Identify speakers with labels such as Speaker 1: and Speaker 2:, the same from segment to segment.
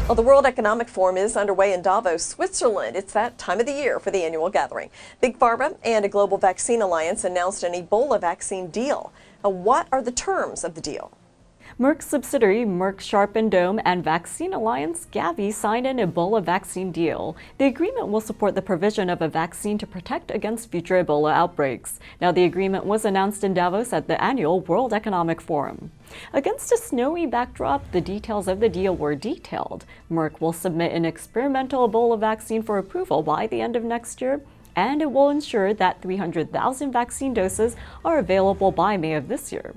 Speaker 1: Well, the World Economic Forum is underway in Davos, Switzerland. It's that time of the year for the annual gathering. Big Pharma and a global vaccine alliance announced an Ebola vaccine deal. Now, what are the terms of the deal?
Speaker 2: Merck's subsidiary, Merck Sharp and Dohme, and vaccine alliance Gavi signed an Ebola vaccine deal. The agreement will support the provision of a vaccine to protect against future Ebola outbreaks. Now, the agreement was announced in Davos at the annual World Economic Forum. Against a snowy backdrop, the details of the deal were detailed. Merck will submit an experimental Ebola vaccine for approval by the end of next year, and it will ensure that 300,000 vaccine doses are available by May of this year.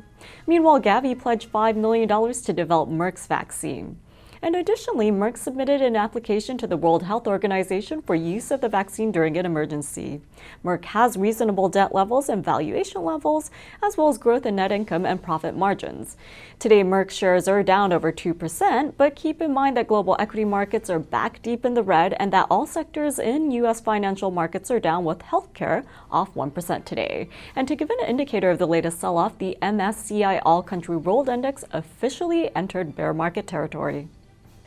Speaker 2: Meanwhile, Gavi pledged $5 million to develop Merck's vaccine. And additionally, Merck submitted an application to the World Health Organization for use of the vaccine during an emergency. Merck has reasonable debt levels and valuation levels, as well as growth in net income and profit margins. Today, Merck shares are down over 2%, but keep in mind that global equity markets are back deep in the red and that all sectors in U.S. financial markets are down, with healthcare off 1% today. And to give an indicator of the latest sell-off, the MSCI All Country World Index officially entered bear market territory.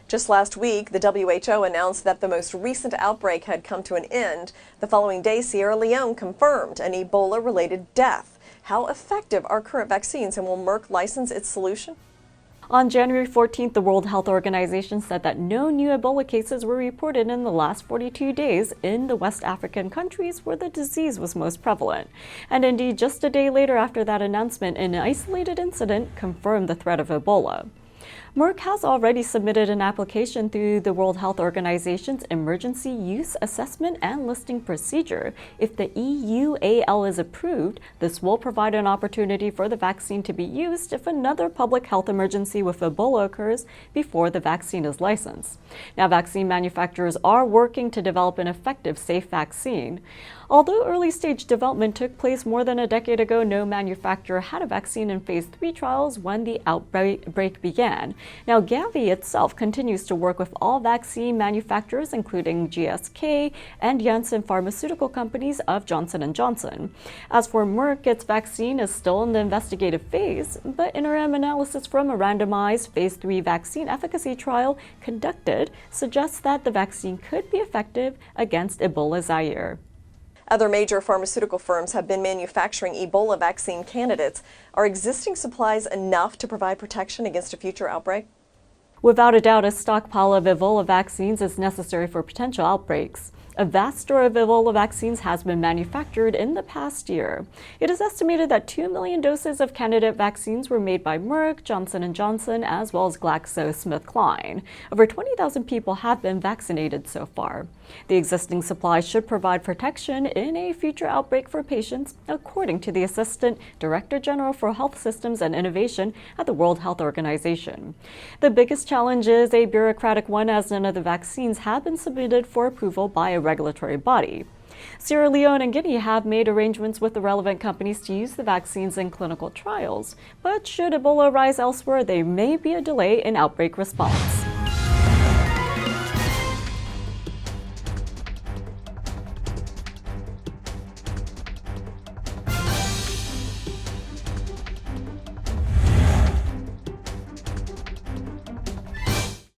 Speaker 1: Just last week, the WHO announced that the most recent outbreak had come to an end. The following day, Sierra Leone confirmed an Ebola-related death. How effective are current vaccines, and will Merck license its solution?
Speaker 2: On January 14th, the World Health Organization said that no new Ebola cases were reported in the last 42 days in the West African countries where the disease was most prevalent. And indeed, just a day later after that announcement, an isolated incident confirmed the threat of Ebola. Merck has already submitted an application through the World Health Organization's Emergency Use Assessment and Listing Procedure. If the EUAL is approved, this will provide an opportunity for the vaccine to be used if another public health emergency with Ebola occurs before the vaccine is licensed. Now, vaccine manufacturers are working to develop an effective, safe vaccine. Although early-stage development took place more than a decade ago, no manufacturer had a vaccine in phase 3 trials when the outbreak began. Now, Gavi itself continues to work with all vaccine manufacturers, including GSK and Janssen pharmaceutical companies of Johnson & Johnson. As for Merck, its vaccine is still in the investigative phase, but interim analysis from a randomized phase 3 vaccine efficacy trial conducted suggests that the vaccine could be effective against Ebola Zaire.
Speaker 1: Other major pharmaceutical firms have been manufacturing Ebola vaccine candidates. Are existing supplies enough to provide protection against a future outbreak?
Speaker 2: Without a doubt, a stockpile of Ebola vaccines is necessary for potential outbreaks. A vast store of Ebola vaccines has been manufactured in the past year. It is estimated that 2 million doses of candidate vaccines were made by Merck, Johnson & Johnson, as well as GlaxoSmithKline. Over 20,000 people have been vaccinated so far. The existing supply should provide protection in a future outbreak for patients, according to the Assistant Director General for Health Systems and Innovation at the World Health Organization. The biggest challenge is a bureaucratic one, as none of the vaccines have been submitted for approval by a regulatory body. Sierra Leone and Guinea have made arrangements with the relevant companies to use the vaccines in clinical trials, but should Ebola rise elsewhere, there may be a delay in outbreak response.